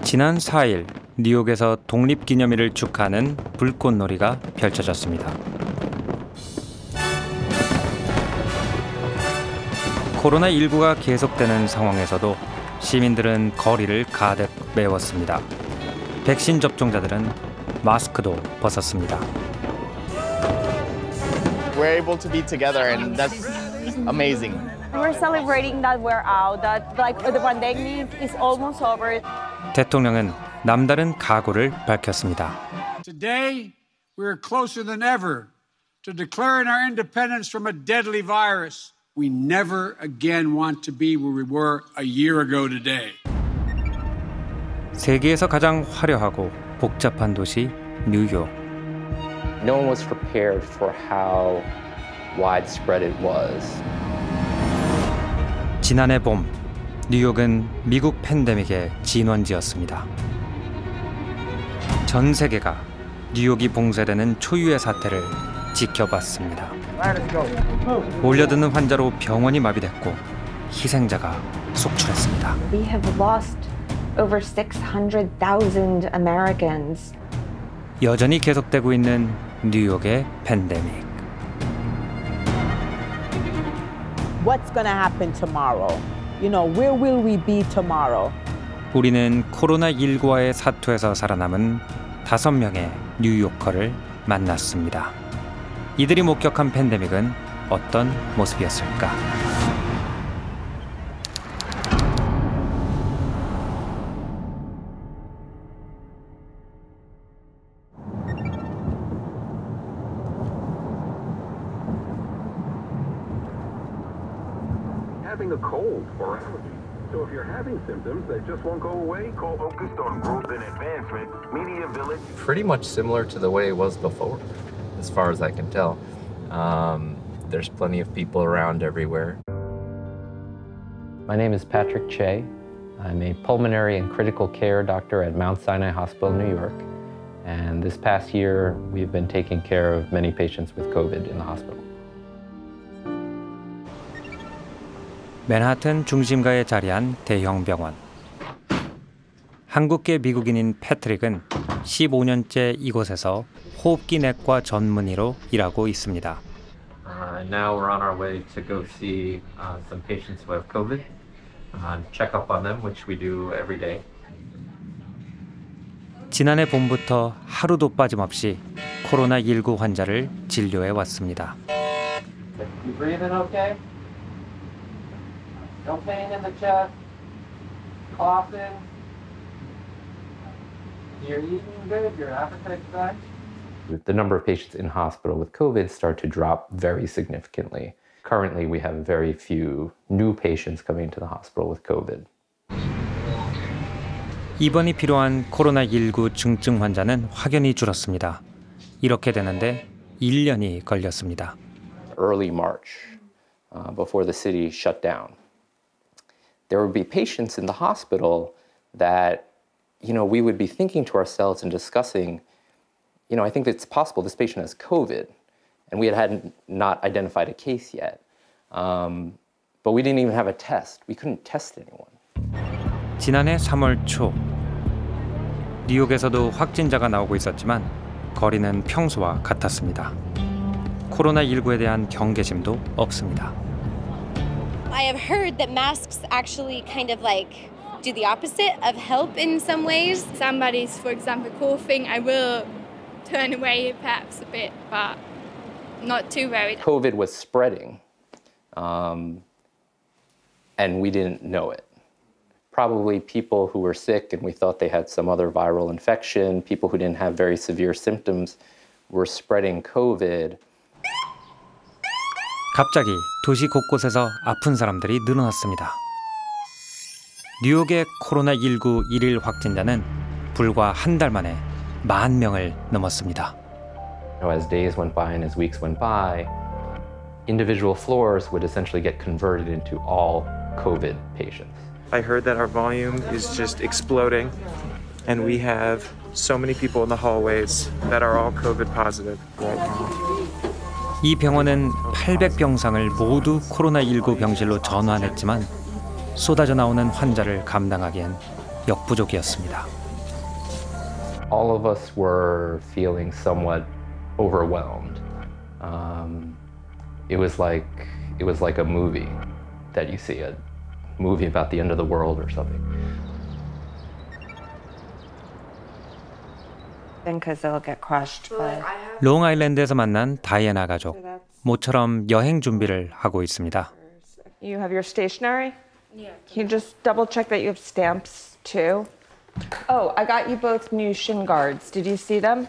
지난 4일 뉴욕에서 독립기념일을 축하하는 불꽃놀이가 펼쳐졌습니다. 코로나19가 계속되는 상황에서도 시민들은 거리를 가득 메웠습니다. 백신 접종자들은 마스크도 벗었습니다. We're able to be together and that's amazing. We're celebrating that we're out, that the pandemic is almost over. 대통령은 남다른 각오를 밝혔습니다. Today, we're closer than ever to declaring our independence from a deadly virus. We never again want to be where we were a year ago today. 세계에서 가장 화려하고 복잡한 도시 뉴욕. No one was prepared for how widespread it was. 지난해 봄, 뉴욕은 미국 팬데믹의 진원지였습니다. 전 세계가 뉴욕이 봉쇄되는 초유의 사태를 지켜봤습니다. 몰려드는 환자로 병원이 마비됐고 희생자가 속출했습니다. We have lost over 600,000 Americans. 여전히 계속되고 있는 뉴욕의 팬데믹. What's going to happen tomorrow? You know, where will we be tomorrow? 우리는 코로나19와의 사투에서 살아남은 5명의 뉴요커를 만났습니다. 이들이 목격한 팬데믹은 어떤 모습이었을까? Having a cold or allergy. So if you're having symptoms that just won't go away, call Focused on Growth and Advancement, Media Village. Pretty much similar to the way it was before, as far as I can tell. There's plenty of people around everywhere. My name is Patrick Che. I'm a pulmonary and critical care doctor at Mount Sinai Hospital, New York. And this past year, we've been taking care of many patients with COVID in the hospital. 맨하튼 중심가에 자리한 대형 병원. 한국계 미국인인 패트릭은 15년째 이곳에서 호흡기 내과 전문의로 일하고 있습니다. Now we're on our way to go see some patients who have COVID, check up on them, which we do every day. 지난해 봄부터 하루도 빠짐없이 코로나19 환자를 진료해 왔습니다. You breathing okay? No pain in the chest, coughing. You're eating good, your appetite's back. The number of patients in hospital with COVID start to drop very significantly. Currently, we have very few new patients coming into the hospital with COVID. 입원이 필요한 코로나19 중증 환자는 확연히 줄었습니다. 이렇게 되는데 1년이 걸렸습니다. Early March, before the city shut down, there would be patients in the hospital that, we would be thinking to ourselves and discussing, I think it's possible this patient has COVID, and we had not identified a case yet. But we didn't even have a test. We couldn't test anyone. 지난해 3월 초, 뉴욕에서도 확진자가 나오고 있었지만 거리는 평소와 같았습니다. 코로나19에 대한 경계심도 없습니다. I have heard that masks actually kind of do the opposite of help in some ways. Somebody's, for example, coughing, I will turn away perhaps a bit, but not too worried. COVID was spreading, and we didn't know it. Probably people who were sick and we thought they had some other viral infection, people who didn't have very severe symptoms were spreading COVID. 갑자기 도시 곳곳에서 아픈 사람들이 늘어났습니다. 뉴욕의 코로나19 일일 확진자는 불과 한 달 만에 10,000명을 넘었습니다. As days went by and as weeks went by, individual floors would essentially get converted into all COVID patients. I heard that our volume is just exploding, and we have so many people in the hallways that are all COVID positive right now. 이 병원은 800병상을 모두 코로나19 병실로 전환했지만 쏟아져 나오는 환자를 감당하기엔 역부족이었습니다. All of us were feeling somewhat overwhelmed. It was like a movie that you see, a movie about the end of the world or something. Because they'll get crushed. But... 롱아일랜드에서 만난 다이애나 가족. 모처럼 여행 준비를 하고 있습니다. You have your stationery? Yeah. Can you just double check that you have stamps too? Oh, I got you both new shin guards. Did you see them?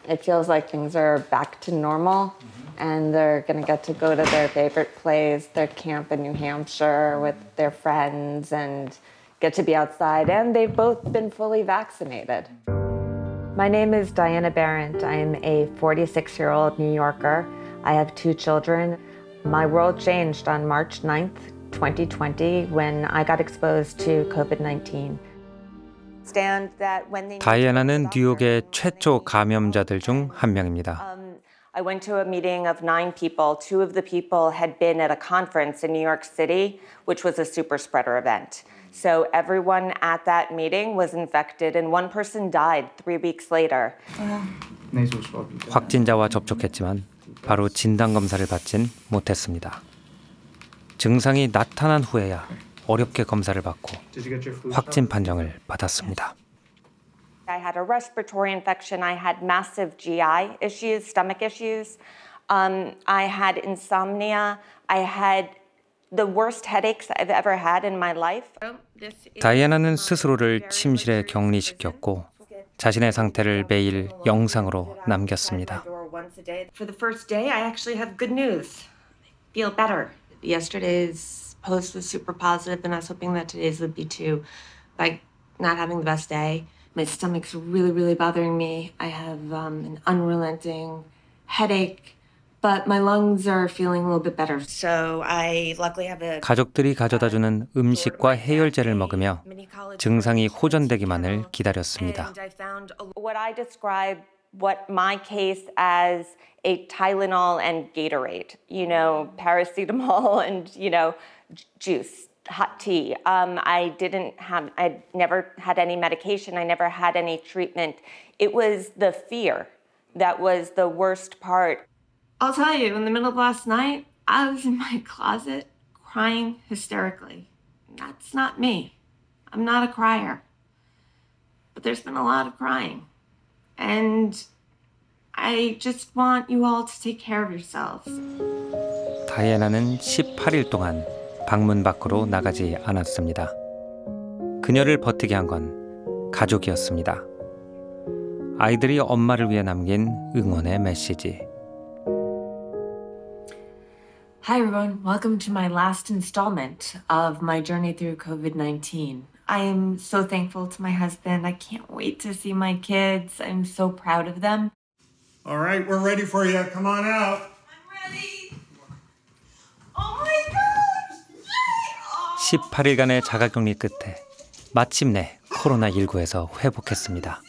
It feels like things are back to normal, and they're going to get to go to their favorite place, their camp in New Hampshire with their friends, and get to be outside, and they've both been fully vaccinated. My name is Diana Barrett. I'm a 46-year-old New Yorker. I have 2 children. My world changed on March 9th, 2020, when I got exposed to COVID-19. 다이애나는 뉴욕의 최초 감염자들 중 한 명입니다. I went to a meeting of 9 people. 2 of the people had been at a conference in New York City, which was a super spreader event. So everyone at that meeting was infected, and 1 person died 3 weeks later. 확진자와 접촉했지만 바로 진단검사를 받진 못했습니다. 증상이 나타난 후에야 어렵게 검사를 받고 확진 판정을 받았습니다. I had a respiratory infection. I had massive GI issues, stomach issues. I had insomnia. I had the worst headaches I've ever had in my life. 다이애나는 스스로를 침실에 격리시켰고 자신의 상태를 매일 영상으로 남겼습니다. For the first day, I actually have good news. I feel better. Yesterday's post was super positive, and I was hoping that today's would be too. Like, not having the best day. My stomach's really, really bothering me. I have an unrelenting headache, but my lungs are feeling a little bit better. So I luckily have a... 가족들이 가져다주는 음식과 해열제를 먹으며 증상이 호전되기만을 기다렸습니다. What I describe what my case as a Tylenol and Gatorade, paracetamol and, juice, hot tea. I never had any medication. I never had any treatment. It was the fear that was the worst part. I'll tell you, in the middle of last night, I was in my closet crying hysterically. That's not me. I'm not a crier. But there's been a lot of crying. And I just want you all to take care of yourselves. 다이애나는 18일 동안 방문 밖으로 나가지 않았습니다. 그녀를 버티게 한 건 가족이었습니다. 아이들이 엄마를 위해 남긴 응원의 메시지. Hi everyone, welcome to my last installment of my journey through COVID-19. I am so thankful to my husband. I can't wait to see my kids. I'm so proud of them. All right, we're ready for you. Come on out. I'm ready. Oh my gosh! 18일간의 자가격리 끝에 마침내 코로나19에서 회복했습니다.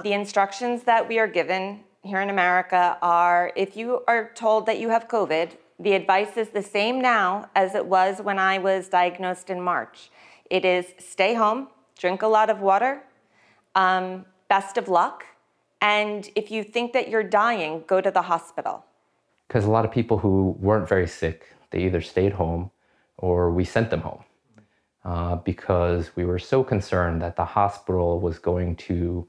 The instructions that we are given here in America are if you are told that you have COVID, the advice is the same now as it was when I was diagnosed in March. It is stay home, drink a lot of water, best of luck, and if you think that you're dying, go to the hospital. Because a lot of people who weren't very sick, they either stayed home or we sent them home because we were so concerned that the hospital was going to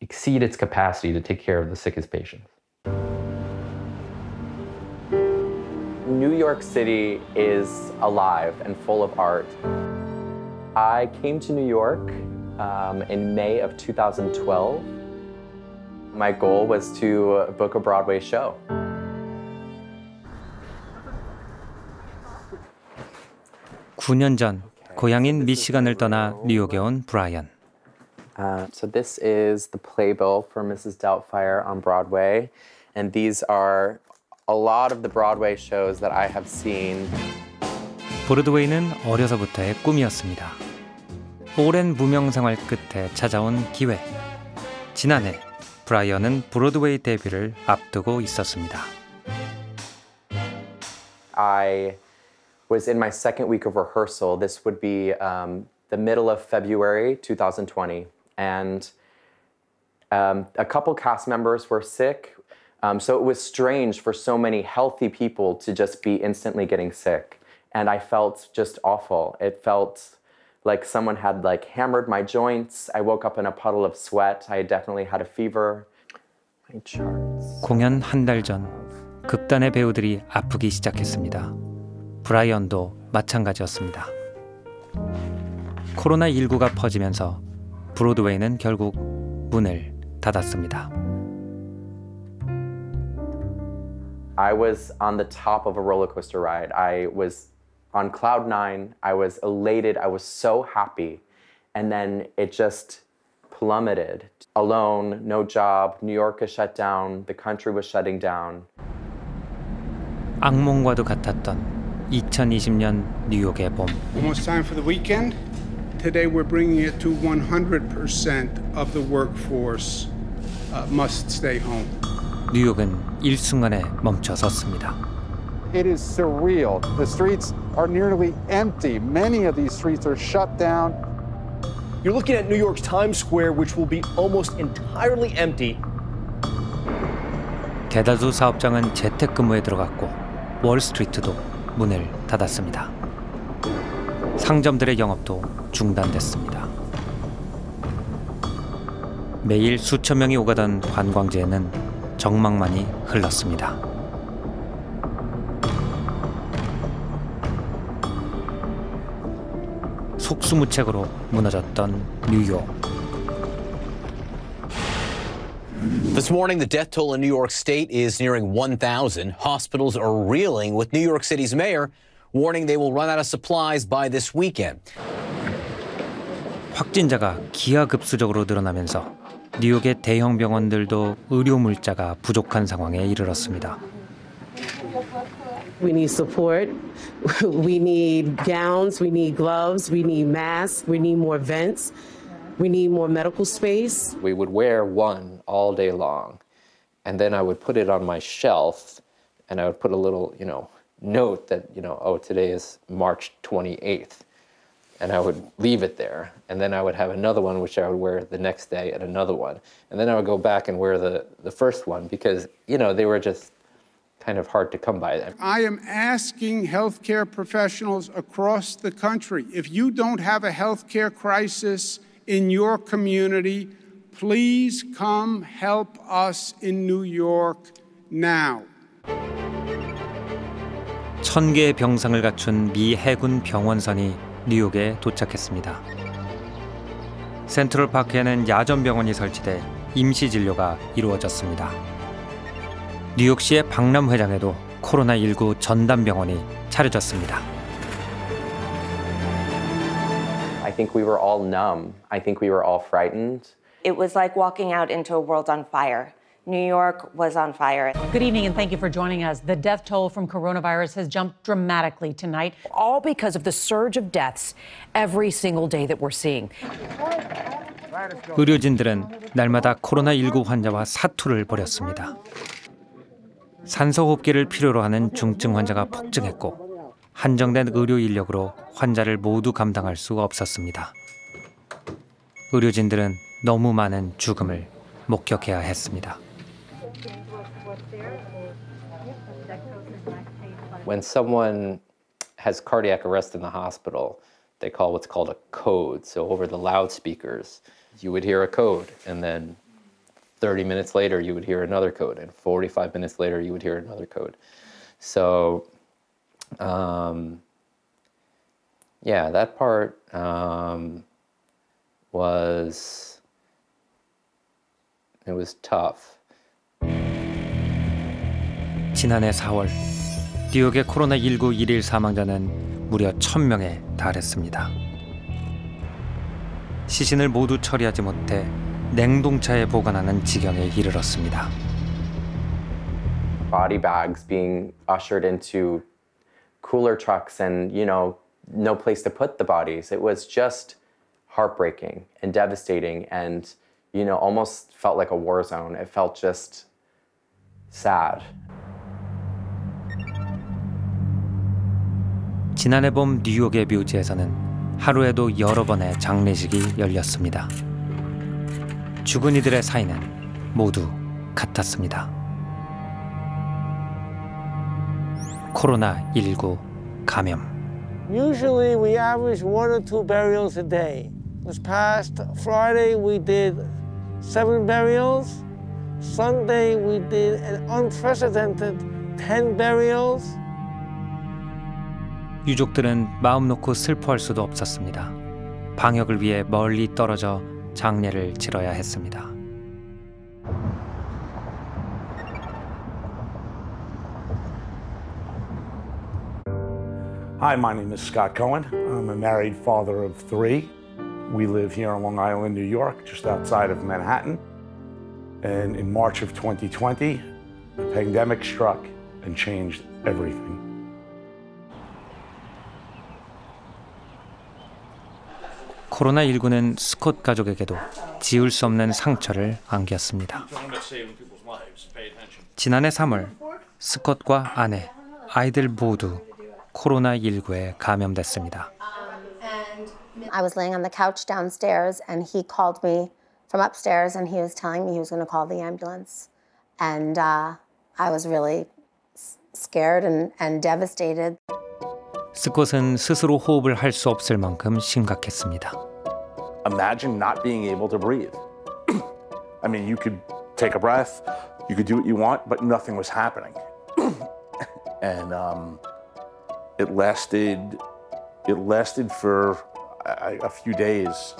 exceed its capacity to take care of the sickest patients. New York City is alive and full of art. I came to New York in May of 2012. My goal was to book a Broadway show. (9년) 전 고향인 미시간을 떠나 뉴욕에 온 브라이언. So this is the playbill for Mrs. Doubtfire on Broadway, and these are a lot of the Broadway shows that I have seen. 브로드웨이는 어려서부터의 꿈이었습니다. 오랜 무명 생활 끝에 찾아온 기회. 지난해 브라이언은 브로드웨이 데뷔를 앞두고 있었습니다. I was in my second week of rehearsal. This would be the middle of February 2020. And a couple cast members were sick. So it was strange for so many healthy people to just be instantly getting sick. And I felt just awful. It felt like someone had hammered my joints. I woke up in a puddle of sweat. I definitely had a fever. My charts. 공연 한 달 전 극단의 배우들이 아프기 시작했습니다. 브라이언도 마찬가지였습니다. 코로나19가 퍼지면서 브로드웨이는 결국 문을 닫았습니다. I was on the top of a roller coaster ride. I was on cloud nine. I was elated. I was so happy. And then it just plummeted. Alone, no job, New York is shut down, the country was shutting down. 악몽과도 같았던 2020년 뉴욕의 봄. Almost time for the weekend. Today we're bringing it to 100% of the workforce must stay home. 뉴욕은 일순간에 멈춰섰습니다. It is surreal. The streets are nearly empty. Many of these streets are shut down. You're looking at New York's Times Square, which will be almost entirely empty. 대다수 사업장은 재택근무에 들어갔고 월스트리트도 문을 닫았습니다. 상점들의 영업도 중단됐습니다. 매일 수천 명이 오가던 관광지에는 정막만이 흘렀습니다. 속수무책으로 무너졌던 뉴욕. This morning, the death toll in New York State is nearing 1,000. Hospitals are reeling, with New York City's mayor warning they will run out of supplies by this weekend. 확진자가 기하급수적으로 늘어나면서 뉴욕의 대형 병원들도 의료 물자가 부족한 상황에 이르렀습니다. We need support. We need gowns. We need gloves. We need masks. We need more vents. We need more medical space. We would wear one all day long, and then I would put it on my shelf, and I would put a little, note that, oh, today is March 28th. And I would leave it there. And then I would have another one, which I would wear the next day, and another one. And then I would go back and wear the first one because, they were just kind of hard to come by. I am asking healthcare professionals across the country, if you don't have a healthcare crisis in your community, please come help us in New York now. 1000개의 병상을 갖춘 미 해군 병원선이 뉴욕에 도착했습니다. 센트럴파크에는 야전병원이 설치돼 임시 진료가 이루어졌습니다. 뉴욕시의 박람회장에도 코로나19 전담병원이 차려졌습니다. I think we were all numb. I think we were all frightened. It was like walking out into a world on fire. New York was on fire. Good evening and thank you for joining us. The death toll from coronavirus has jumped dramatically tonight, all because of the surge of deaths every single day that we're seeing. 의료진들은 날마다 코로나19 환자와 사투를 벌였습니다. 산소호흡기를 필요로 하는 중증 환자가 폭증했고 한정된 의료 인력으로 환자를 모두 감당할 수 없었습니다. 의료진들은 너무 많은 죽음을 목격해야 했습니다. When someone has cardiac arrest in the hospital, they call what's called a code. So over the loudspeakers, you would hear a code, and then 30 minutes later, you would hear another code, and 45 minutes later, you would hear another code. So, that part was tough. 지난해 4월, 뉴욕의 코로나19 일일 사망자는 무려 1000명에 달했습니다. 시신을 모두 처리하지 못해 냉동차에 보관하는 지경에 이르렀습니다. Body bags being ushered into cooler trucks and, no place to put the bodies. It was just heartbreaking and devastating and, almost felt like a war zone. It felt just sad. 지난해 봄 뉴욕의 묘지에서는 하루에도 여러 번의 장례식이 열렸습니다. 죽은 이들의 사인은 모두 같았습니다. 코로나19 감염. Usually we average 1 or 2 burials a day. This past Friday we did 7 burials. Sunday we did an unprecedented 10 burials. 유족들은 마음 놓고 슬퍼할 수도 없었습니다. 방역을 위해 멀리 떨어져 장례를 치러야 했습니다. Hi, my name is Scott Cohen. I'm a married father of 3. We live here on Long Island, New York, just outside of Manhattan. And in March of 2020, the pandemic struck and changed everything. 코로나19는 스콧 가족에게도 지울 수 없는 상처를 안겼습니다. 지난해 3월, 스콧과 아내, 아이들 모두 코로나19에 감염됐습니다. I was laying on the couch downstairs and he called me from upstairs and he was telling me he was going to call the ambulance. And I was really scared and devastated. 스콧은 스스로 호흡을 할 수 없을 만큼 심각했습니다. Imagine not being able to breathe. I mean, you could take a breath, you could do what you want, but nothing was happening. And it lasted for a few days.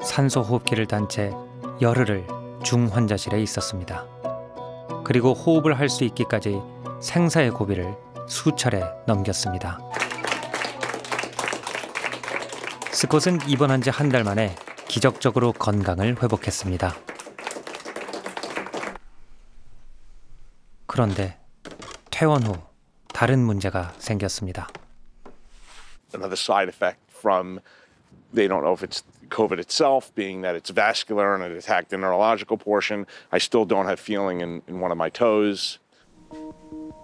산소 호흡기를 단 채 열흘을 중환자실에 있었습니다. 그리고 호흡을 할 수 있기까지 생사의 고비를 수차례 넘겼습니다. 스콧은 입원한 지 한 달 만에 기적적으로 건강을 회복했습니다. 그런데 퇴원 후 다른 문제가 생겼습니다. Another side effect from, they don't know if it's COVID itself, being that it's vascular and it attacked the neurological portion. I still don't have feeling in one of my toes.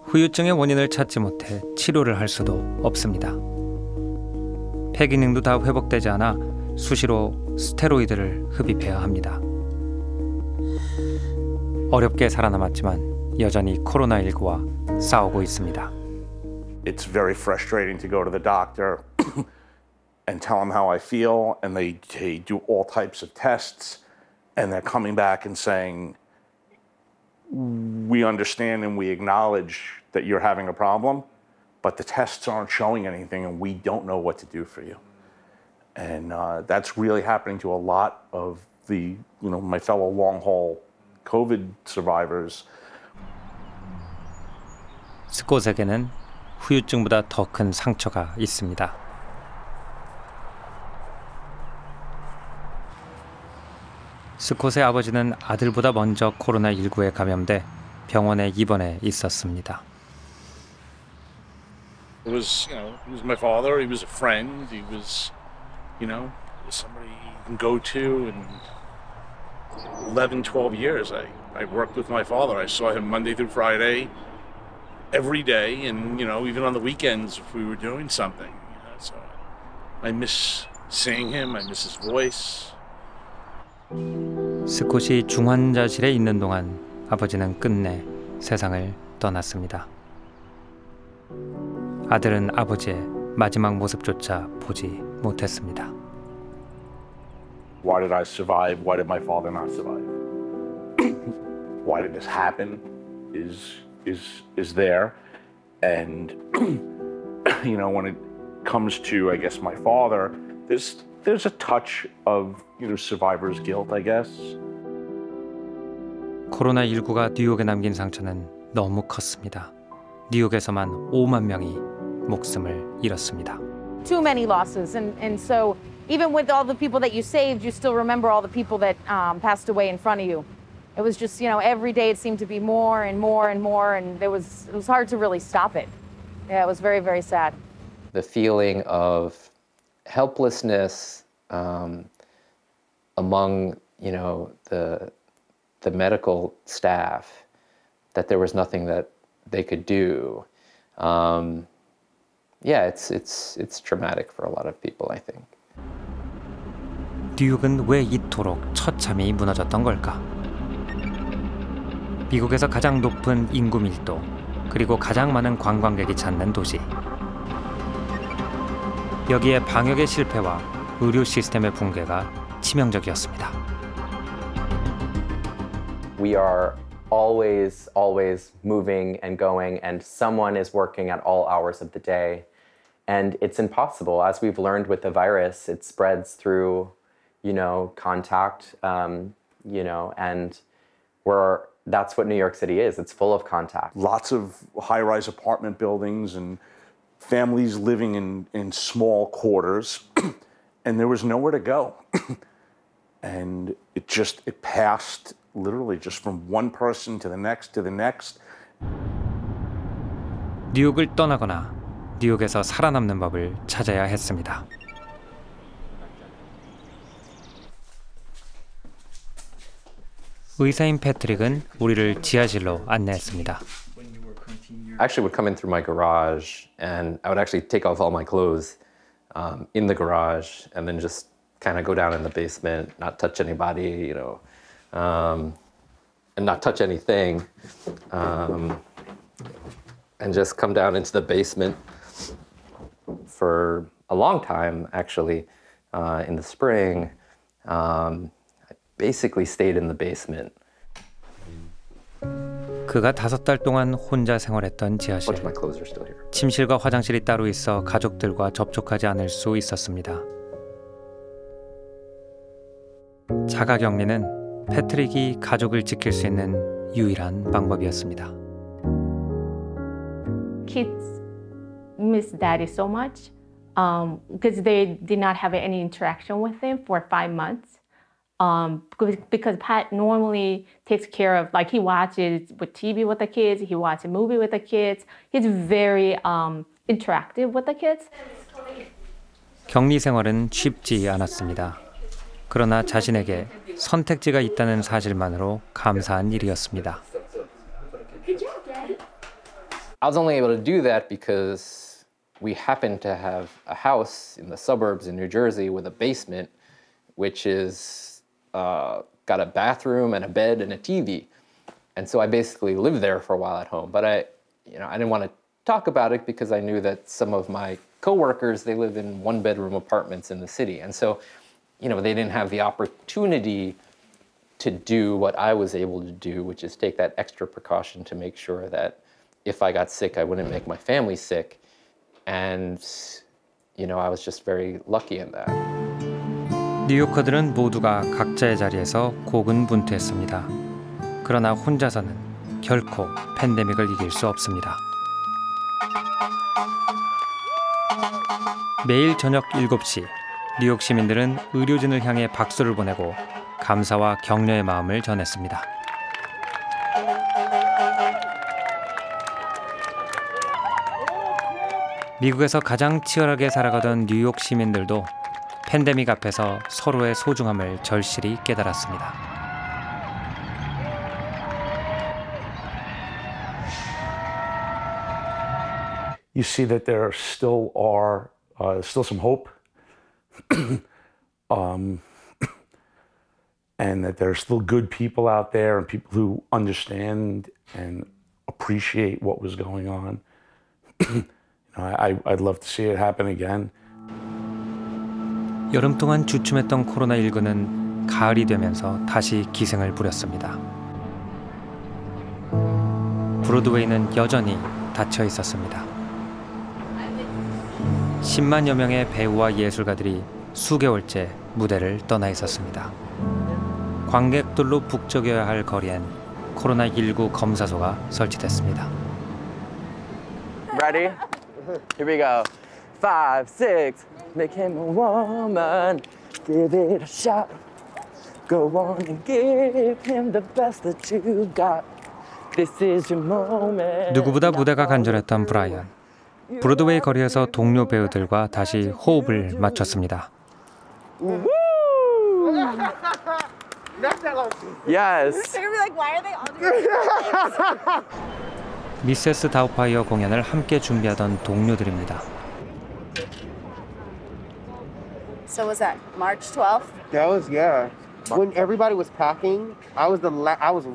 후유증의 원인을 찾지 못해 치료를 할 수도 없습니다. 폐 기능도 다 회복되지 않아 수시로 스테로이드를 흡입해야 합니다. 어렵게 살아남았지만 여전히 코로나19와 싸우고 있습니다. It's very frustrating to go to the doctor and tell them how I feel, and they do all types of tests, and they're coming back and saying, we understand and we acknowledge that you're having a problem, but the tests aren't showing anything and we don't know what to do for you. And that's really happening to a lot of my fellow long-haul COVID survivors. 스콧에게는 후유증보다 더 큰 상처가 있습니다. 스콧의 아버지는 아들보다 먼저 코로나19에 감염돼 병원에 입원해 있었습니다. He was my father. He was a friend. He was, somebody you can go to. And 11, 12 years, I worked with my father. I saw him Monday through Friday, every day, and even on the weekends if we were doing something. So I miss seeing him. I miss his voice. 스콧이 중환자실에 있는 동안 아버지는 끝내 세상을 떠났습니다. 아들은 아버지의 마지막 모습조차 보지 못했습니다. Why did I survive? Why did my father not survive? Why did this happen? Is there? And when it comes to, I guess, my father, there's a touch of survivor's guilt, I guess. 코로나19가 뉴욕에 남긴 상처는 너무 컸습니다. 뉴욕에서만 5만 명이 목숨을 잃었습니다. Too many losses, and so even with all the people that you saved, you still remember all the people that passed away in front of you. It was just, every day it seemed to be more and more and more, and it was hard to really stop it. Yeah, it was very, very sad. The feeling of helplessness among, the medical staff, that there was nothing that they could do. yeah, it's traumatic for a lot of people, I think. 뉴욕은 왜 이토록 처참히 무너졌던 걸까? 미국에서 가장 높은 인구 밀도, 그리고 가장 많은 관광객이 찾는 도시. 여기에 방역의 실패와 의료 시스템의 붕괴가 치명적이었습니다. We are always moving and going, and someone is working at all hours of the day. And it's impossible. As we've learned with the virus, it spreads through, contact, and that's what New York City is. It's full of contact. Lots of high-rise apartment buildings and families living in small quarters, and there was nowhere to go. And it passed literally just from one person to the next to the next. 뉴욕을 떠나거나 뉴욕에서 살아남는 법을 찾아야 했습니다. 의사인 패트릭은 우리를 지하실로 안내했습니다. I actually would come in through my garage, and I would actually take off all my clothes in the garage, and then just kind of go down in the basement, not touch anybody, and not touch anything, and just come down into the basement for a long time, actually. In the spring, I basically stayed in the basement. 그가 5달 동안 혼자 생활했던 지하실. 침실과 화장실이 따로 있어 가족들과 접촉하지 않을 수 있었습니다. 자가격리는 패트릭이 가족을 지킬 수 있는 유일한 방법이었습니다. Kids miss daddy so much because they did not have any interaction with him for 5 months. Because Pat normally takes care of, like, he watches with TV with the kids, he watches a movie with the kids. He's very interactive with the kids. 격리 생활은 쉽지 않았습니다. 그러나 자신에게 선택지가 있다는 사실만으로 감사한 일이었습니다. I was only able to do that because we happened to have a house in the suburbs in New Jersey with a basement, which is got a bathroom and a bed and a TV. And so I basically lived there for a while at home. But I didn't want to talk about it because I knew that some of my coworkers, they live in 1-bedroom apartments in the city. And so, they didn't have the opportunity to do what I was able to do, which is take that extra precaution to make sure that if I got sick, I wouldn't make my family sick. And, I was just very lucky in that. 뉴요커들은 모두가 각자의 자리에서 고군분투했습니다. 그러나 혼자서는 결코 팬데믹을 이길 수 없습니다. 매일 저녁 7시, 뉴욕 시민들은 의료진을 향해 박수를 보내고 감사와 격려의 마음을 전했습니다. 미국에서 가장 치열하게 살아가던 뉴욕 시민들도 팬데믹 앞에서 서로의 소중함을 절실히 깨달았습니다. You see that there still some hope, and that there are still good people out there and people who understand and appreciate what was going on. I'd love to see it happen again. 여름 동안 주춤했던 코로나19는 가을이 되면서 다시 기승을 부렸습니다. 브로드웨이는 여전히 닫혀 있었습니다. 10만여 명의 배우와 예술가들이 수개월째 무대를 떠나 있었습니다. 관객들로 북적여야 할 거리엔 코로나19 검사소가 설치됐습니다. Ready? Here we go. 5, 6. Make him a woman. Give it a shot. Go on and give him the best that you got. This is your moment. 누구보다 무대가 간절했던 브라이언. 브로드웨이 거리에서 동료 배우들과 다시 호흡을 맞췄습니다. Yes. 미세스 다우파이어 공연을 함께 준비하던 동료들입니다. So was that March 12th? That was, yeah. When everybody was packing, I was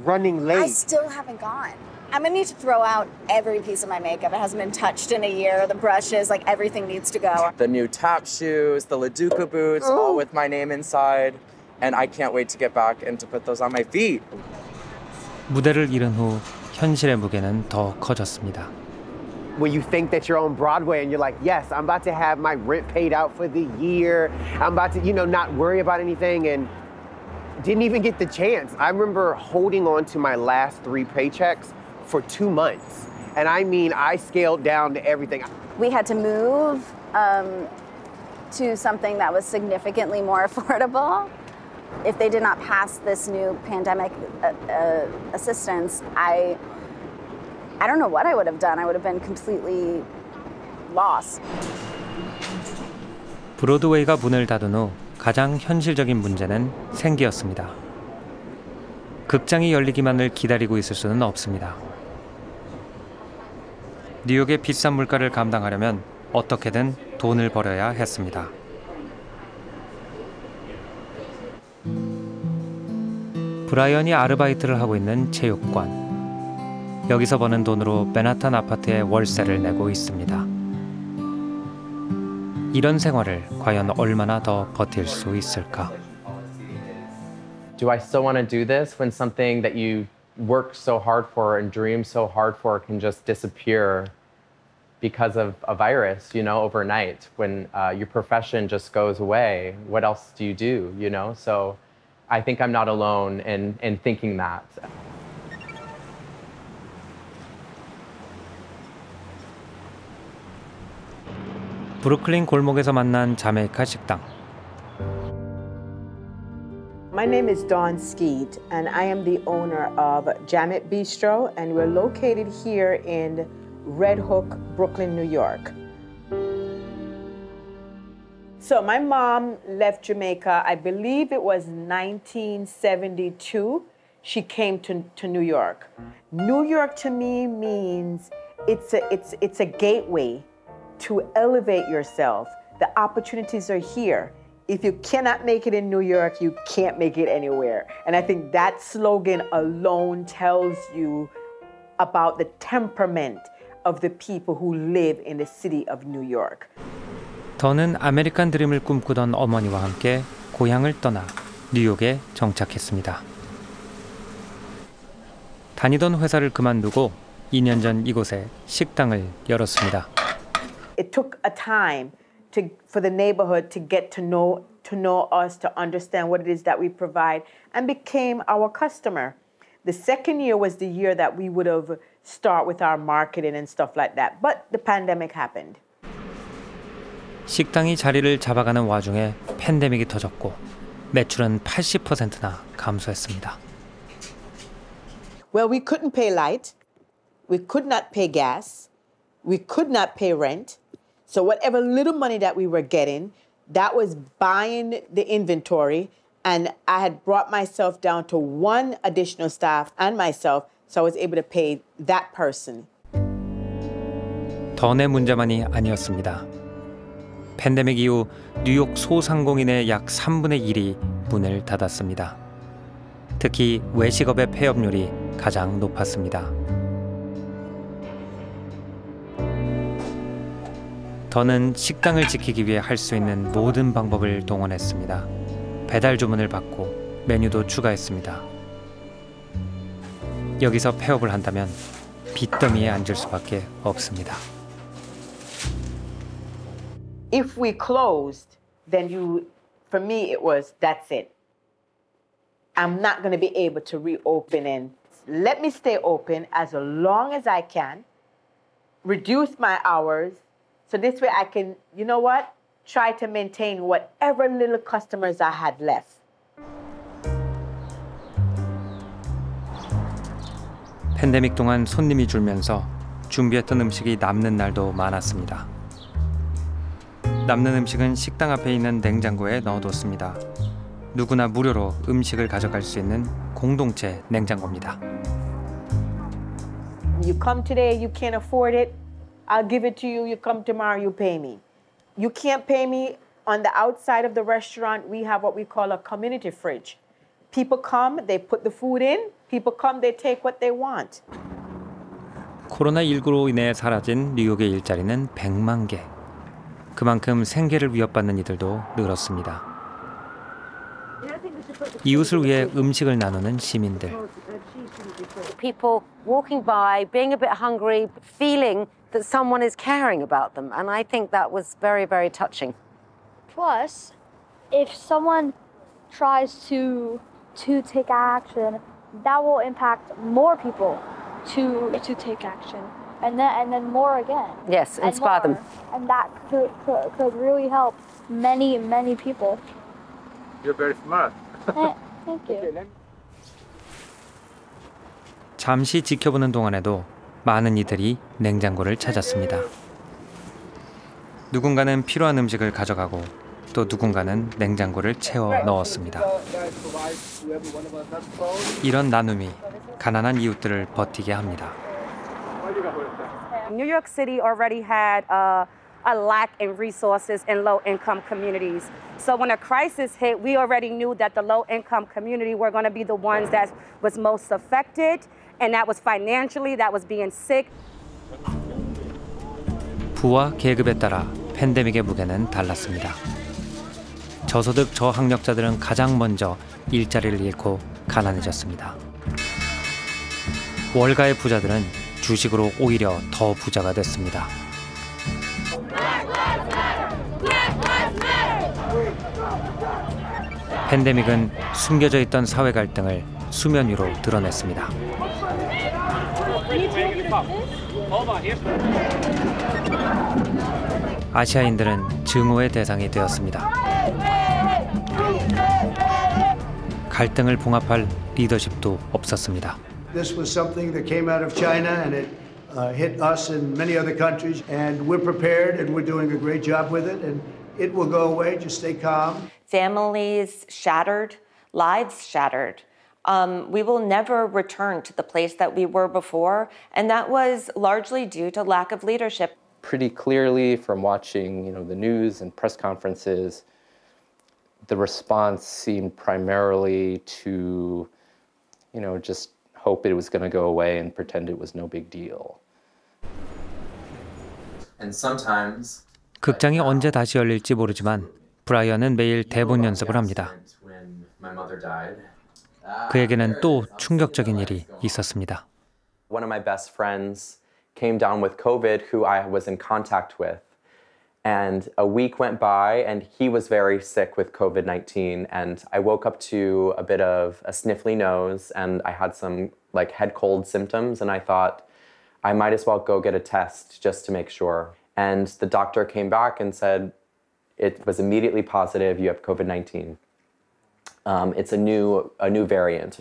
running late. I still haven't gone. I'm gonna need to throw out every piece of my makeup. It hasn't been touched in a year. The brushes, like everything needs to go. The new tap shoes, the LaDuca boots, all with my name inside. And I can't wait to get back and to put those on my feet. 무대를 잃은 후 현실의 무게는 더 커졌습니다. When you think that you're on Broadway and you're like, yes, I'm about to have my rent paid out for the year. I'm about to, not worry about anything, and didn't even get the chance. I remember holding on to my last 3 paychecks for 2 months. And I mean, I scaled down to everything. We had to move to something that was significantly more affordable. If they did not pass this new pandemic assistance, I don't know what I would have done. I would have been completely lost. 브로드웨이가 문을 닫은 후 가장 현실적인 문제는 생계였습니다. 극장이 열리기만을 기다리고 있을 수는 없습니다. 뉴욕의 비싼 물가를 감당하려면 어떻게든 돈을 벌어야 했습니다. 브라이언이 아르바이트를 하고 있는 체육관. 여기서 버는 돈으로 맨하탄 아파트에 월세를 내고 있습니다. 이런 생활을 과연 얼마나 더 버틸 수 있을까? Do I still want to do this when something that you work so hard for and dream so hard for can just disappear because of a virus, overnight, when your profession just goes away? What else do you do, So I think I'm not alone in thinking that. 브루클린 골목에서 만난 자메이카 식당. My name is Dawn Skeet, and I am the owner of Jamet Bistro, and we're located here in Red Hook, Brooklyn, New York. So my mom left Jamaica, I believe it was 1972. She came to New York. New York to me means it's a gateway to elevate yourself. The opportunities are here. If you cannot make it in New York, you can't make it anywhere. And I think that slogan alone tells you about the temperament of the people who live in the city of New York. 더는 아메리칸 드림을 꿈꾸던 어머니와 함께 고향을 떠나 뉴욕에 정착했습니다. 다니던 회사를 그만두고 2년 전 이곳에 식당을 열었습니다. It took a time for the neighborhood to get to know us, to understand what it is that we provide, and became our customer. The second year was the year that we would have start with our marketing and stuff like that, but the pandemic happened. 식당이 자리를 잡아가는 와중에 팬데믹이 터졌고 매출은 80%나 감소했습니다. Well, we couldn't pay light, we could not pay gas, we could not pay rent. So whatever little money that we were getting, that was buying the inventory, and I had brought myself down to 1 additional staff and myself, so I was able to pay that person. 던의 문제만이 아니었습니다. 팬데믹 이후 뉴욕 소상공인의 약 3분의 1이 문을 닫았습니다. 특히 외식업의 폐업률이 가장 높았습니다. 더는 식당을 지키기 위해 할 수 있는 모든 방법을 동원했습니다. 배달 주문을 받고 메뉴도 추가했습니다. 여기서 폐업을 한다면 빚더미에 앉을 수밖에 없습니다. If we closed, then for me it was, that's it. I'm not going to be able to reopen, and let me stay open as long as I can, reduce my hours, so this way I can, try to maintain whatever little customers I had left. 팬데믹 동안 손님이 줄면서 준비했던 음식이 남는 날도 많았습니다. 남는 음식은 식당 앞에 있는 냉장고에 넣어뒀습니다. 누구나 무료로 음식을 가져갈 수 있는 공동체 냉장고입니다. You come today, you can't afford it, I'll give it to you. You come tomorrow, you pay me. You can't pay me, On the outside of the restaurant, we have what we call a community fridge. People come, they put the food in. People come, they take what they want. 코로나19로 인해 사라진 뉴욕의 일자리는 100만 개. 그만큼 생계를 위협받는 이들도 늘었습니다. 이웃을 위해 음식을 나누는 시민들. People walking by, being a bit hungry, feeling that someone is caring about them. And I think that was very, very touching. Plus, if someone tries to take action, that will impact more people to take action, and then more again. Yes, inspire them. And that could really help many people. You're very smart. Thank you. 잠시 지켜보는 동안에도 많은 이들이 냉장고를 찾았습니다. 누군가는 필요한 음식을 가져가고 또 누군가는 냉장고를 채워 넣었습니다. 이런 나눔이 가난한 이웃들을 버티게 합니다. New York City already had a lack in resources in low-income communities. So when a crisis hit, we already knew that the low-income community were going to be the ones that was most affected, and that was financially, that was being sick. 부와 계급에 따라 팬데믹의 무게는 달랐습니다. 저소득 저학력자들은 가장 먼저 일자리를 잃고 가난해졌습니다. 월가의 부자들은 주식으로 오히려 더 부자가 됐습니다. 팬데믹은 숨겨져 있던 사회 갈등을 수면 위로 드러냈습니다. 아시아인들은 증오의 대상이 되었습니다. 갈등을 봉합할 리더십도 없었습니다. This was something that came out of China and it hit us and many other countries, and we're prepared and we're doing a great job with it, and it will go away. Just stay calm. Families shattered, lives shattered. We will never return to the place that we were before, and that was largely due to lack of leadership. Pretty clearly from watching, the news and press conferences, the response seemed primarily to, just hope it was going to go away and pretend it was no big deal. And sometimes 극장이 언제 다시 열릴지 모르지만 브라이언은 매일 대본 연습을 합니다. when my mother died, 그에게는 또 충격적인 일이 있었습니다. one of my best friends came down with COVID who I was in contact with. And a week went by and he was very sick with COVID-19, and I woke up to a bit of a sniffly nose and I had some head cold symptoms, and I thought I might as well go get a test just to make sure. And the doctor came back and said it was immediately positive, you have COVID-19. It's a new variant.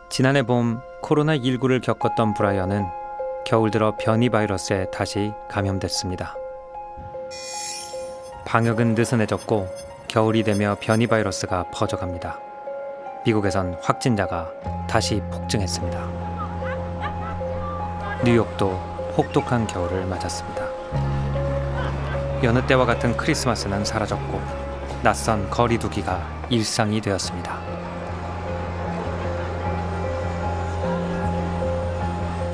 지난해 봄 코로나19를 겪었던 브라이언은 겨울 들어 변이 바이러스에 다시 감염됐습니다. 방역은 느슨해졌고 겨울이 되며 변이 바이러스가 퍼져갑니다. 미국에선 확진자가 다시 폭증했습니다. 뉴욕도 혹독한 겨울을 맞았습니다. 여느 때와 같은 크리스마스는 사라졌고 낯선 거리두기가 일상이 되었습니다.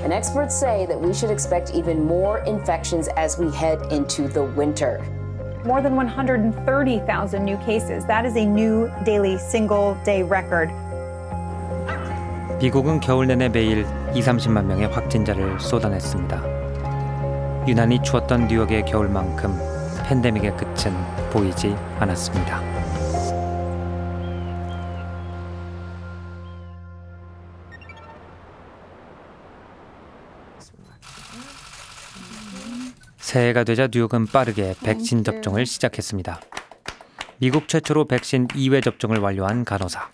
And experts say that we should expect even more infections as we head into the winter. More than 130,000 new cases. That is a new daily single-day record. 미국은 겨울 내내 매일 20-30만 명의 확진자를 쏟아냈습니다. 유난히 추웠던 뉴욕의 겨울만큼 팬데믹의 끝은 보이지 않았습니다. 새해가 되자 뉴욕은 빠르게 백신 접종을 시작했습니다. 미국 최초로 백신 2회 접종을 완료한 간호사.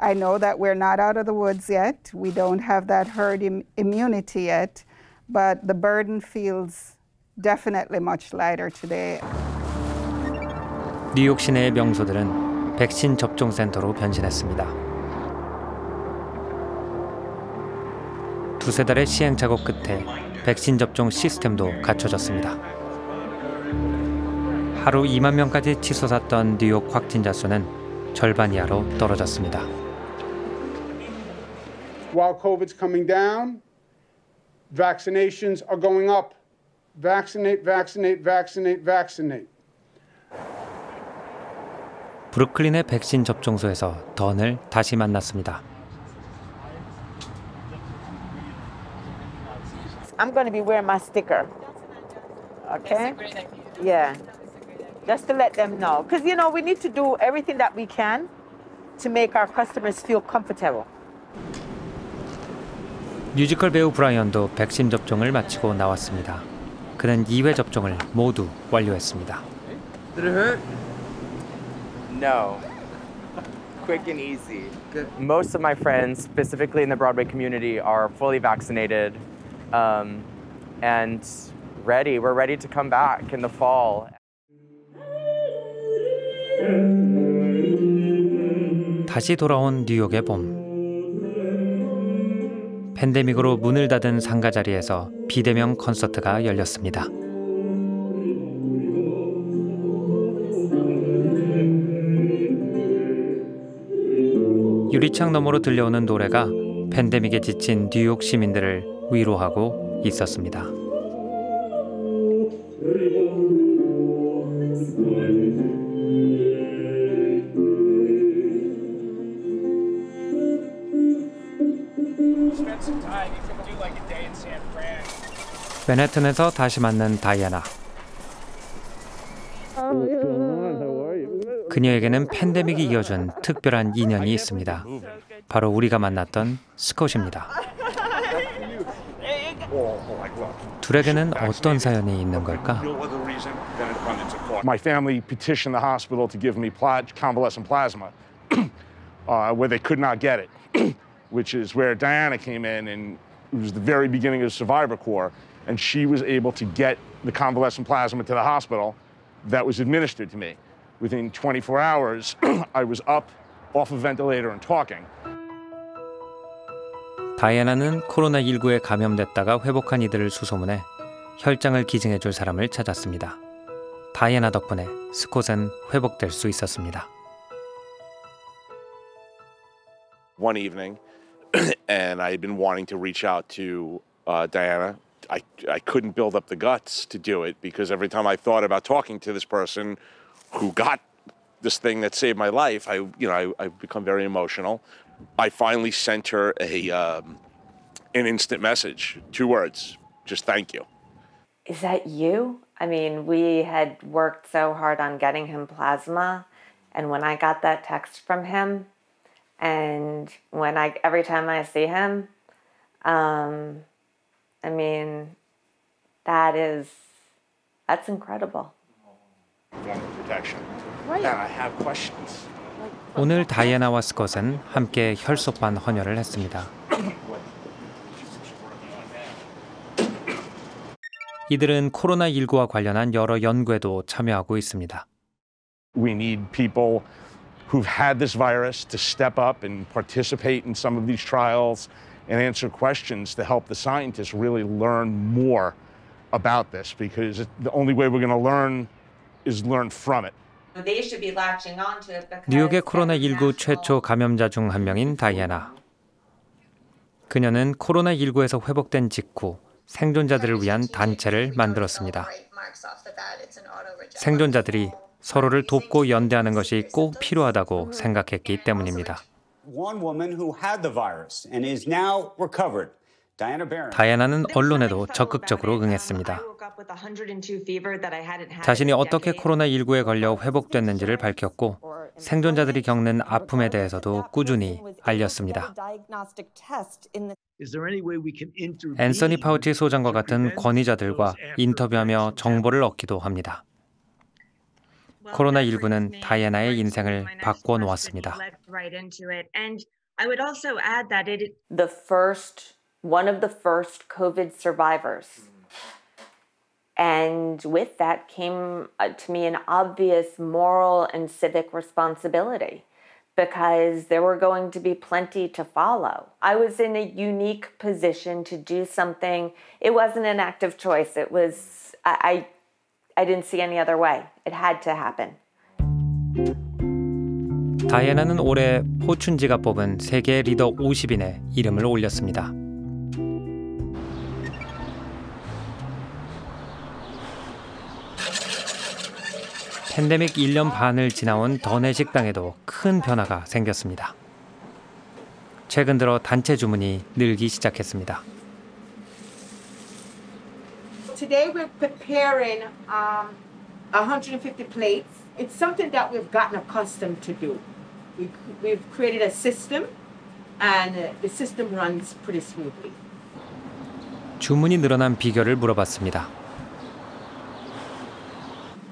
I know that we're not out of the woods yet. We don't have that herd immunity yet, but the burden feels definitely much lighter today. 뉴욕 시내의 명소들은 백신 접종 센터로 변신했습니다. 두세 달의 시행착오 끝에 백신 접종 시스템도 갖춰졌습니다. 하루 2만 명까지 치솟았던 뉴욕 확진자 수는 절반 이하로 떨어졌습니다. While COVID's coming down, vaccinations are going up. Vaccinate, vaccinate, vaccinate, vaccinate. 브루클린의 백신 접종소에서 던을 다시 만났습니다. I'm going to be wearing my sticker. Okay? Yeah. Just to let them know. Because, you know, we need to do everything that we can to make our customers feel comfortable. 뮤지컬 배우 브라이언도 백신 접종을 마치고 나왔습니다. 그는 2회 접종을 모두 완료했습니다. Did it hurt? No. Quick and easy. Good. Most of my friends, specifically in the Broadway community, are fully vaccinated and ready. We're ready to come back in the fall. 다시 돌아온 뉴욕의 봄. 팬데믹으로 문을 닫은 상가 자리에서 비대면 콘서트가 열렸습니다. 유리창 너머로 들려오는 노래가 팬데믹에 지친 뉴욕 시민들을 위로하고 있었습니다. 맨해튼에서 다시 만난 다이애나. 그녀에게는 팬데믹이 이어준 특별한 인연이 있습니다. 바로 우리가 만났던 스콧입니다. 둘에게는 어떤 사연이 있는 걸까? My family petitioned the hospital to give me convalescent plasma where they could not get it, which is where Diana came in, and it was the very beginning of Survivor Corps, and she was able to get the convalescent plasma to the hospital that was administered to me. Within 24 hours, I was up, off a ventilator and talking. 다이애나는 코로나19에 감염됐다가 회복한 이들을 수소문해 혈장을 기증해 줄 사람을 찾았습니다. 다이애나 덕분에 스콧은 회복될 수 있었습니다. One evening, and I had been wanting to reach out to Diana. I couldn't build up the guts to do it because every time I thought about talking to this person who got this thing that saved my life, I've become very emotional. I finally sent her an instant message, 2 words, just thank you. Is that you? I mean, we had worked so hard on getting him plasma, and when I got that text from him, and every time I see him, I mean, that's incredible. Protection. And I have questions. 오늘 다이애나와 스콧은 함께 혈소판 헌혈을 했습니다. 이들은 코로나19와 관련한 여러 연구에도 참여하고 있습니다. We need people who've had this virus to step up and participate in some of these trials and answer questions to help the scientists really learn more about this, because the only way we're going to learn is learn from it. They should be latching on to it because 뉴욕의 코로나19 최초 감염자 중 한 명인 다이애나. 그녀는 코로나19에서 회복된 직후 생존자들을 위한 단체를 만들었습니다. 생존자들이 서로를 돕고 연대하는 것이 꼭 필요하다고 생각했기 때문입니다. 다이애나는 언론에도 적극적으로 응했습니다. 자신이 어떻게 코로나19에 걸려 회복됐는지를 밝혔고 생존자들이 겪는 아픔에 대해서도 꾸준히 알렸습니다. 앤서니 파우치 소장과 같은 권위자들과 인터뷰하며 정보를 얻기도 합니다. 코로나19는 다이애나의 인생을 바꿔 놓았습니다. one of the first COVID survivors. And with that came to me an obvious moral and civic responsibility because there were going to be plenty to follow. I was in a unique position to do something. It wasn't an active choice. It was, I I didn't see any other way. It had to happen. 다이애나는 올해 포춘지가 뽑은 세계 리더 50인에 이름을 올렸습니다. 팬데믹 1년 반을 지나온 더네 식당에도 큰 변화가 생겼습니다. 최근 들어 단체 주문이 늘기 시작했습니다. Today we're preparing 150 plates. It's something that we've gotten accustomed to do. We've created a system, and the system runs pretty smoothly. 주문이 늘어난 비결을 물어봤습니다.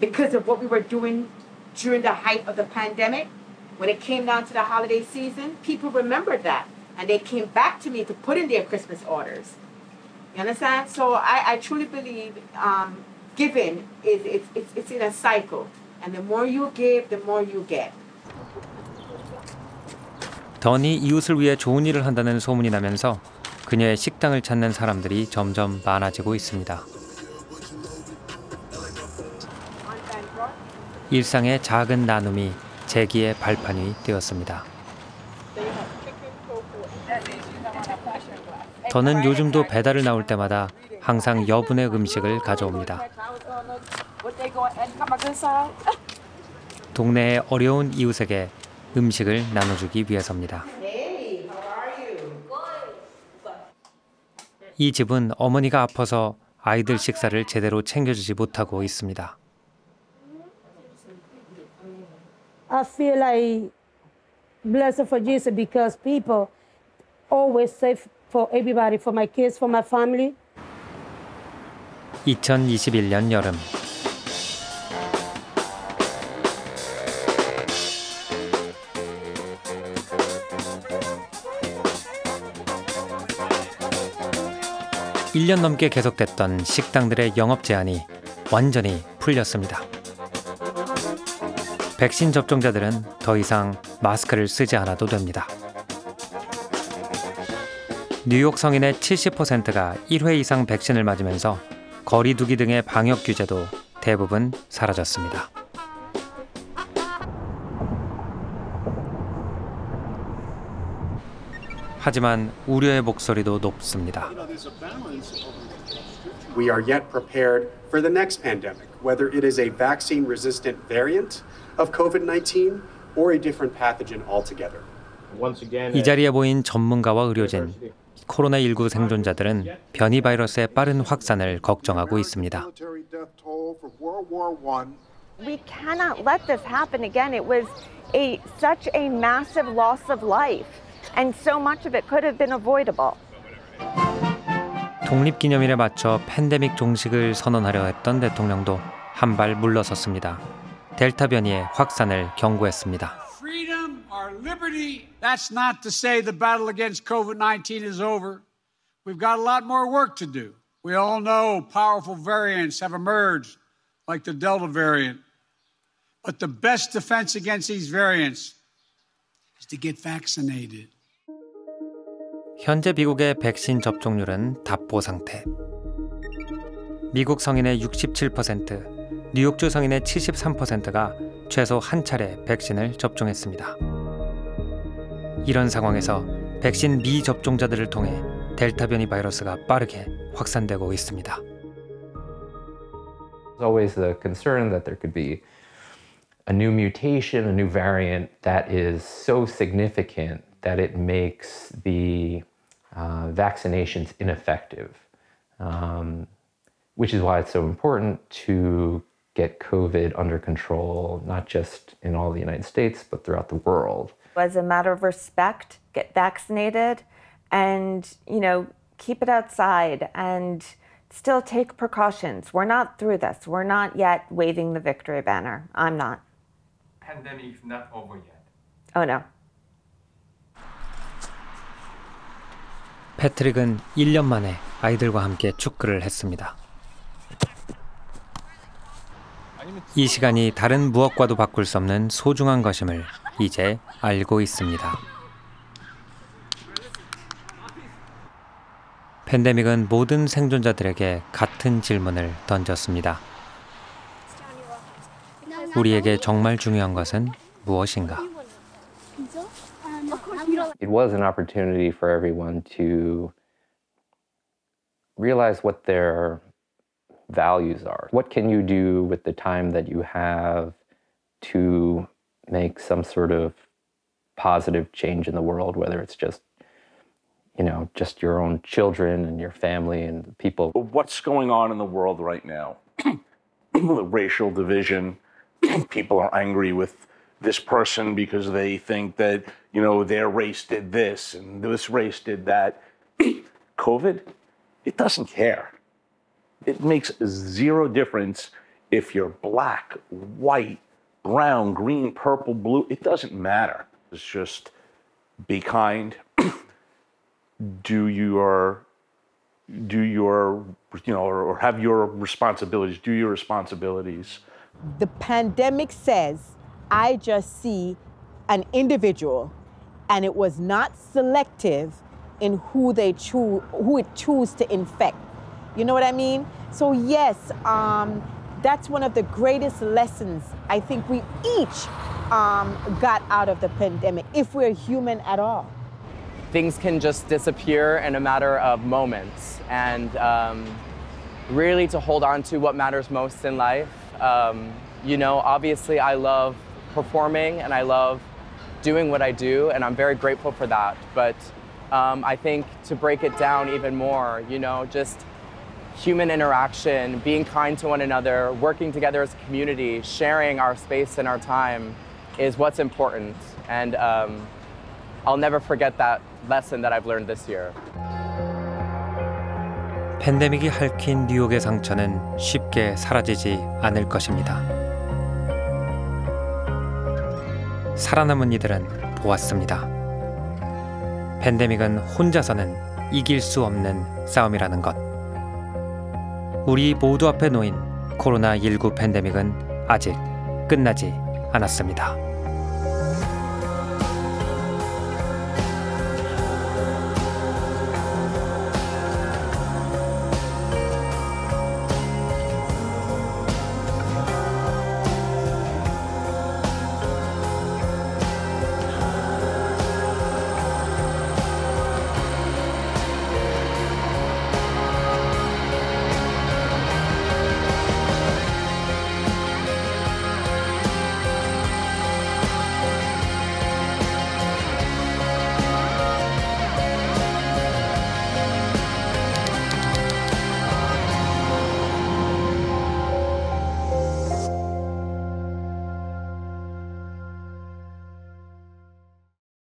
Because of what we were doing during the height of the pandemic, when it came down to the holiday season, people remembered that, and they came back to me to put in their Christmas orders. You understand? So I truly believe giving it's in a cycle, and the more you give, the more you get. 더니 이웃을 위해 좋은 일을 한다는 소문이 나면서 그녀의 식당을 찾는 사람들이 점점 많아지고 있습니다. 일상의 작은 나눔이 재기의 발판이 되었습니다. 저는 요즘도 배달을 나올 때마다 항상 여분의 음식을 가져옵니다. 동네의 어려운 이웃에게 음식을 나눠주기 위해서입니다. 이 집은 어머니가 아파서 아이들 식사를 제대로 챙겨주지 못하고 있습니다. I feel like blessed for Jesus because people always say for everybody, for my kids, for my family. 2021년 여름. (1년) 넘게 계속됐던 식당들의 영업 제한이 완전히 풀렸습니다. 백신 접종자들은 더 이상 마스크를 쓰지 않아도 됩니다. 뉴욕 성인의 70%가 1회 이상 백신을 맞으면서 거리 두기 등의 방역 규제도 대부분 사라졌습니다. 하지만 우려의 목소리도 높습니다. We are yet prepared for the next pandemic, whether it is a vaccine-resistant variant of COVID-19 or a different pathogen altogether. 이 자리에 모인 전문가와 의료진, 코로나19 생존자들은 변이 바이러스의 빠른 확산을 걱정하고 있습니다. We cannot let this happen again. It was such a massive loss of life, and so much of it could have been avoidable. 독립기념일에 맞춰 팬데믹 종식을 선언하려 했던 대통령도 한 발 물러섰습니다. 델타 변이의 확산을 경고했습니다. Freedom or liberty, that's not to say the battle against COVID-19 is over. We've got a lot more work to do. We all know powerful variants have emerged, like the Delta variant. But the best defense against these variants is to get vaccinated. 현재 미국의 백신 접종률은 답보 상태. 미국 성인의 67%, 뉴욕주 성인의 73%가 최소 한 차례 백신을 접종했습니다. 이런 상황에서 백신 미접종자들을 통해 델타 변이 바이러스가 빠르게 확산되고 있습니다. There's always the concern that there could be a new mutation, a new variant that is so significant that it makes the vaccinations ineffective, which is why it's so important to get COVID under control, not just in all the United States, but throughout the world. As a matter of respect, get vaccinated and, keep it outside and still take precautions. We're not through this. We're not yet waving the victory banner. I'm not. Pandemic is not over yet. Oh, no. 패트릭은 1년 만에 아이들과 함께 축구를 했습니다. 이 시간이 다른 무엇과도 바꿀 수 없는 소중한 것임을 이제 알고 있습니다. 팬데믹은 모든 생존자들에게 같은 질문을 던졌습니다. 우리에게 정말 중요한 것은 무엇인가? It was an opportunity for everyone to realize what their values are. What can you do with the time that you have to make some sort of positive change in the world, whether it's just, just your own children and your family and people. What's going on in the world right now? The racial division. People are angry with this person because they think that, their race did this and this race did that. COVID, it doesn't care. It makes zero difference if you're black, white, brown, green, purple, blue. It doesn't matter. It's just be kind. Or have your responsibilities. Do your responsibilities. The pandemic says, I just see an individual, and it was not selective in who it choose to infect. You know what I mean? So yes, that's one of the greatest lessons I think we each got out of the pandemic, if we're human at all. Things can just disappear in a matter of moments, and really to hold on to what matters most in life. Obviously I love performing and I love doing what I do, and I'm very grateful for that. But I think to break it down even more, just human interaction, being kind to one another, working together as a community, sharing our space and our time is what's important. And I'll never forget that lesson that I've learned this year. 팬데믹이 핥힌 뉴욕의 상처는 쉽게 사라지지 않을 것입니다. 살아남은 이들은 보았습니다. 팬데믹은 혼자서는 이길 수 없는 싸움이라는 것. 우리 모두 앞에 놓인 코로나19 팬데믹은 아직 끝나지 않았습니다.